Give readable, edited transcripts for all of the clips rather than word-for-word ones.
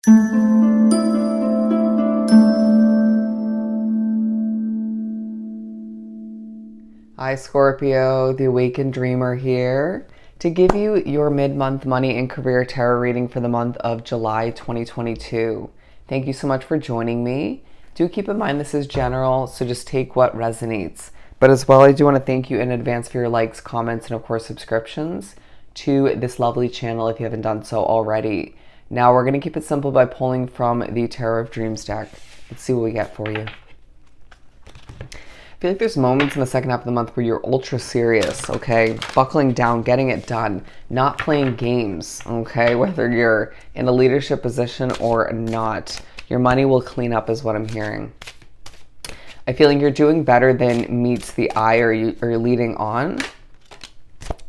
Hi Scorpio, the Awakened Dreamer here to give you your mid-month money and career tarot reading for the month of July 2022. Thank you so much for joining me. Do keep in mind this is general, so just take what resonates. But as well, I do want to thank you in advance for your likes, comments, and of course subscriptions to this lovely channel if you haven't done so already. Now we're going to keep it simple by pulling from the Tarot of Dreams deck. Let's see what we get for you. I feel like there's moments in the second half of the month where you're ultra serious, okay? Buckling down, getting it done, not playing games, okay? Whether you're in a leadership position or not, your money will clean up is what I'm hearing. I feel like you're doing better than meets the eye or you're leading on.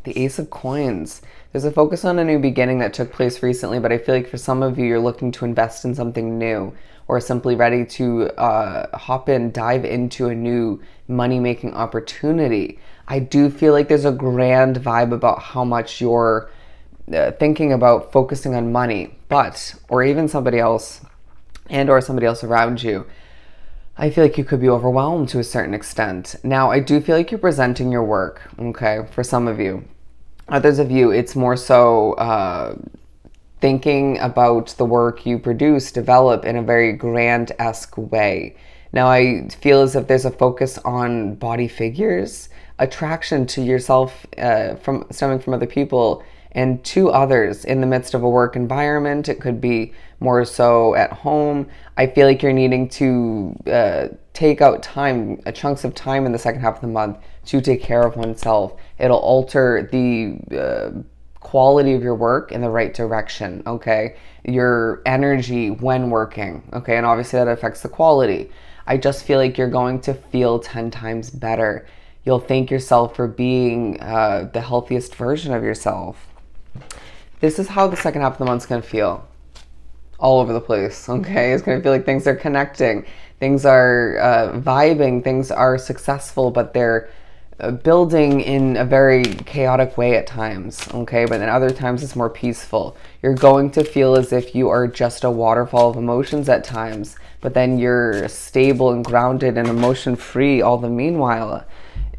The Ace of Coins. There's a focus on a new beginning that took place recently, but I feel like for some of you, you're looking to invest in something new or simply ready to dive into a new money-making opportunity. I do feel like there's a grand vibe about how much you're thinking about focusing on money, or even somebody else or somebody else around you. I feel like you could be overwhelmed to a certain extent. Now, I do feel like you're presenting your work, okay, for some of you. Others of you, it's more so thinking about the work you produce, develop in a very grand-esque way. Now, I feel as if there's a focus on body figures, attraction to yourself stemming from other people and to others in the midst of a work environment. It could be more so at home. I feel like you're needing to take out time, chunks of time in the second half of the month to take care of oneself. It'll alter the quality of your work in the right direction, okay? Your energy when working, okay? And obviously that affects the quality. I just feel like you're going to feel 10 times better. You'll thank yourself for being the healthiest version of yourself. This is how the second half of the month's going to feel. All over the place, okay? It's going to feel like things are connecting. Things are vibing. Things are successful, but they're building in a very chaotic way at times, okay? But then other times it's more peaceful. You're going to feel as if you are just a waterfall of emotions at times, but then you're stable and grounded and emotion-free all the meanwhile.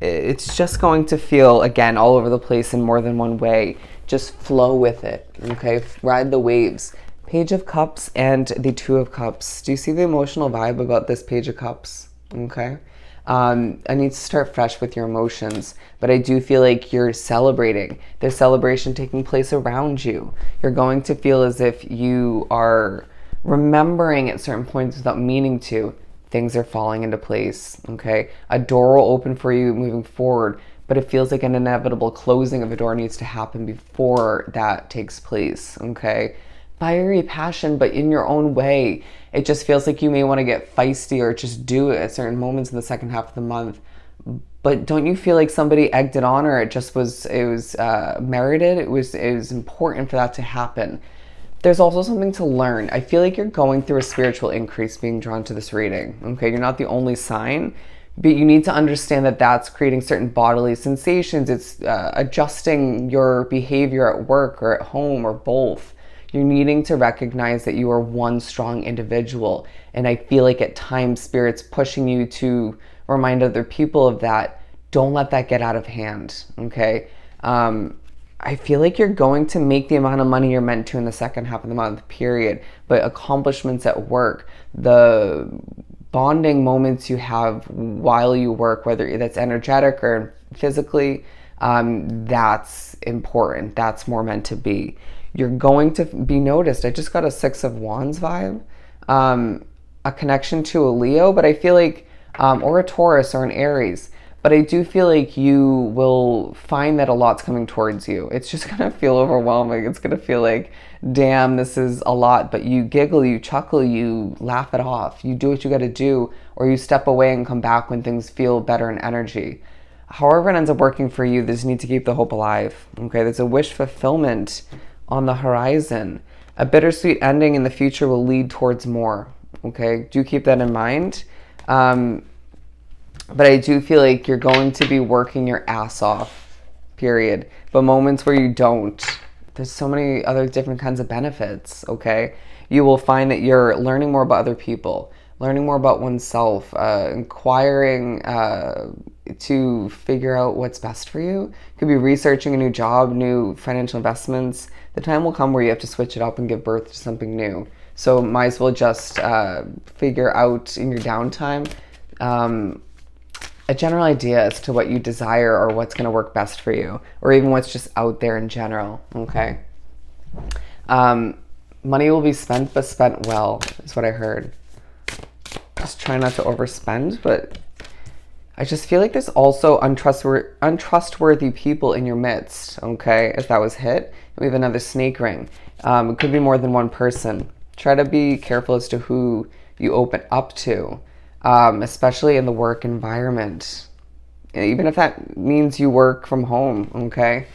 It's just going to feel, again, all over the place in more than one way. Just flow with it, okay? Ride the waves. Page of Cups and the Two of Cups. Do you see the emotional vibe about this Page of Cups? Okay. I need to start fresh with your emotions, but I do feel like you're celebrating. There's celebration taking place around you. You're going to feel as if you are remembering at certain points without meaning to. Things are falling into place, okay? A door will open for you moving forward, but it feels like an inevitable closing of a door needs to happen before that takes place, okay? Fiery passion, but in your own way. It just feels like you may want to get feisty or just do it at certain moments in the second half of the month. But don't you feel like somebody egged it on, or it was merited? It was important for that to happen. There's also something to learn. I feel like you're going through a spiritual increase being drawn to this reading. Okay, you're not the only sign, but you need to understand that that's creating certain bodily sensations. It's adjusting your behavior at work or at home or both. You're needing to recognize that you are one strong individual. And I feel like at times Spirit's pushing you to remind other people of that. Don't let that get out of hand, okay? I feel like you're going to make the amount of money you're meant to in the second half of the month, period. But accomplishments at work, the bonding moments you have while you work, whether that's energetic or physically, that's important. That's more meant to be. You're going to be noticed. I just got a Six of Wands vibe, a connection to a Leo, but I feel like, or a Taurus or an Aries, but I do feel like you will find that a lot's coming towards you. It's just going to feel overwhelming. It's going to feel like, damn, this is a lot, but you giggle, you chuckle, you laugh it off. You do what you got to do, or you step away and come back when things feel better in energy. However it ends up working for you, there's need to keep the hope alive, okay? There's a wish fulfillment on the horizon. A bittersweet ending in the future will lead towards more, okay? Do keep that in mind. But I do feel like you're going to be working your ass off, period. But moments where you don't, there's so many other different kinds of benefits, okay? You will find that you're learning more about other people, learning more about oneself, inquiring to figure out what's best for you. Could be researching a new job, new financial investments. The time will come where you have to switch it up and give birth to something new. So might as well just figure out in your downtime a general idea as to what you desire or what's going to work best for you, or even what's just out there in general, okay? Money will be spent, but spent well, is what I heard. Just try not to overspend, but I just feel like there's also untrustworthy people in your midst, okay? If that was hit, we have another snake ring. It could be more than one person. Try to be careful as to who you open up to, especially in the work environment. Even if that means you work from home, okay?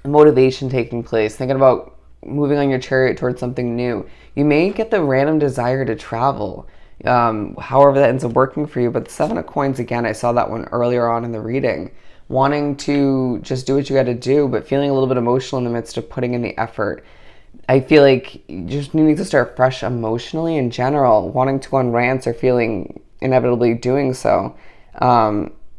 Motivation taking place, thinking about moving on your chariot towards something new. You may get the random desire to travel, however that ends up working for you. But the Seven of Coins, again, I saw that one earlier on in the reading. Wanting to just do what you got to do, but feeling a little bit emotional in the midst of putting in the effort. I feel like you just need to start fresh emotionally in general, wanting to go on rants or feeling inevitably doing so.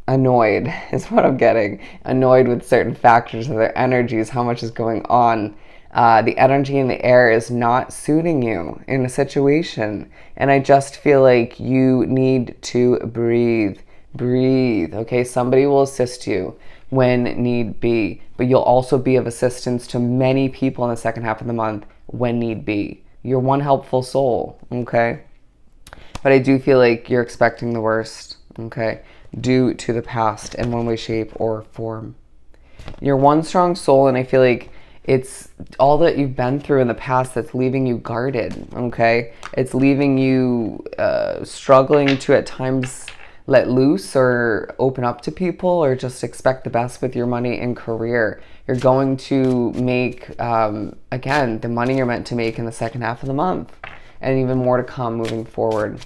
Annoyed is what I'm getting. Annoyed with certain factors of their energies, how much is going on. The energy in the air is not suiting you in a situation. And I just feel like you need to breathe. Breathe, okay? Somebody will assist you when need be, but you'll also be of assistance to many people in the second half of the month when need be. You're one helpful soul, okay? But I do feel like you're expecting the worst, okay, due to the past in one way, shape, or form. You're one strong soul, and I feel like it's all that you've been through in the past that's leaving you guarded, okay? It's leaving you struggling to at times let loose or open up to people or just expect the best with your money and career. You're going to make, again, the money you're meant to make in the second half of the month, and even more to come moving forward.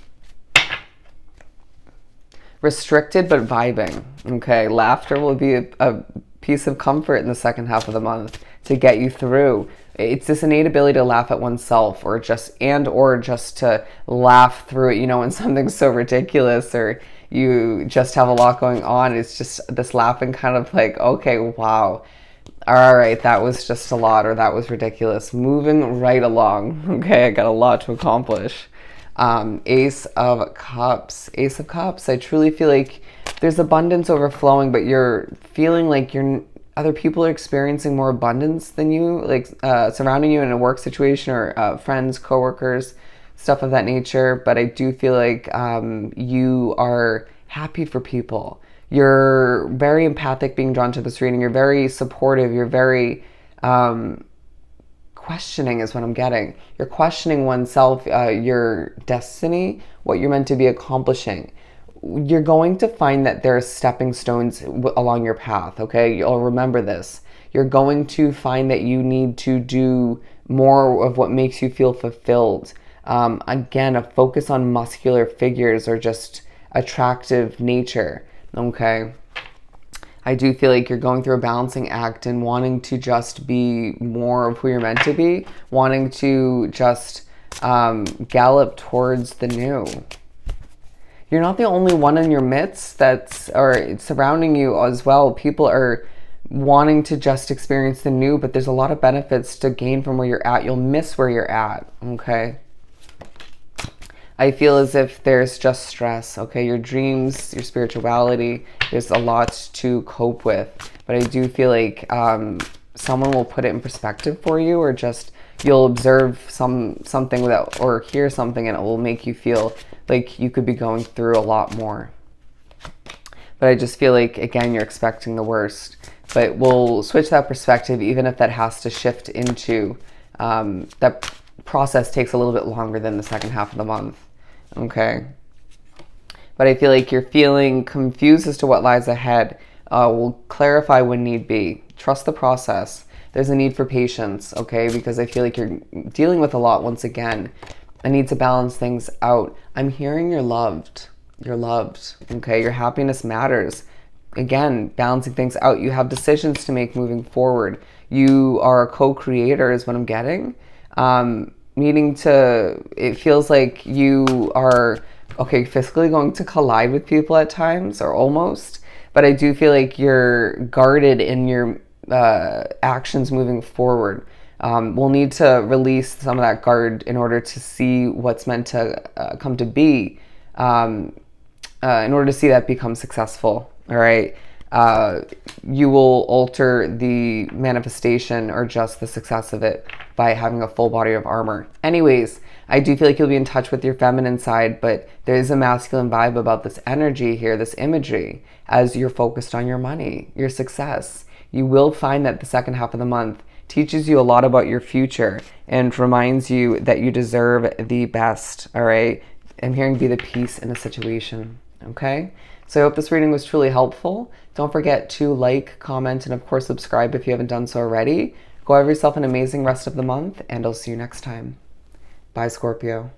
Restricted but vibing, okay? Laughter will be a piece of comfort in the second half of the month to get you through. It's this innate ability to laugh at oneself or just to laugh through it, you know, when something's so ridiculous or you just have a lot going on. It's just this laughing kind of like, okay, wow. All right, that was just a lot, or that was ridiculous. Moving right along. Okay, I got a lot to accomplish. Ace of Cups. Ace of Cups. I truly feel like there's abundance overflowing, but you're feeling like other people are experiencing more abundance than you, like surrounding you in a work situation or friends, coworkers, stuff of that nature. But I do feel like you are happy for people. You're very empathic being drawn to this reading. You're very supportive. You're very questioning is what I'm getting. You're questioning oneself, your destiny, what you're meant to be accomplishing. You're going to find that there are stepping stones along your path, okay? You'll remember this. You're going to find that you need to do more of what makes you feel fulfilled. Again, a focus on muscular figures or just attractive nature, okay? I do feel like you're going through a balancing act and wanting to just be more of who you're meant to be, wanting to just gallop towards the new. You're not the only one in your midst or surrounding you as well. People are wanting to just experience the new, but there's a lot of benefits to gain from where you're at. You'll miss where you're at, okay? I feel as if there's just stress, okay? Your dreams, your spirituality, there's a lot to cope with. But I do feel like someone will put it in perspective for you, or just you'll observe something or hear something, and it will make you feel like you could be going through a lot more. But I just feel like, again, you're expecting the worst. But we'll switch that perspective, even if that has to shift into, that process takes a little bit longer than the second half of the month, okay? But I feel like you're feeling confused as to what lies ahead. We'll clarify when need be. Trust the process. There's a need for patience, okay? Because I feel like you're dealing with a lot once again. I need to balance things out. I'm hearing you're loved. You're loved, okay? Your happiness matters. Again, balancing things out. You have decisions to make moving forward. You are a co-creator is what I'm getting. Needing to, it feels like you are, okay, physically going to collide with people at times, or almost, but I do feel like you're guarded in your actions moving forward. We'll need to release some of that guard in order to see what's meant to come to be, in order to see that become successful. All right. You will alter the manifestation or just the success of it by having a full body of armor. Anyways, I do feel like you'll be in touch with your feminine side, but there is a masculine vibe about this energy here, this imagery, as you're focused on your money, your success. You will find that the second half of the month teaches you a lot about your future and reminds you that you deserve the best. All right. I'm hearing be the peace in a situation. Okay. So I hope this reading was truly helpful. Don't forget to like, comment, and of course subscribe if you haven't done so already. Go have yourself an amazing rest of the month, and I'll see you next time. Bye, Scorpio.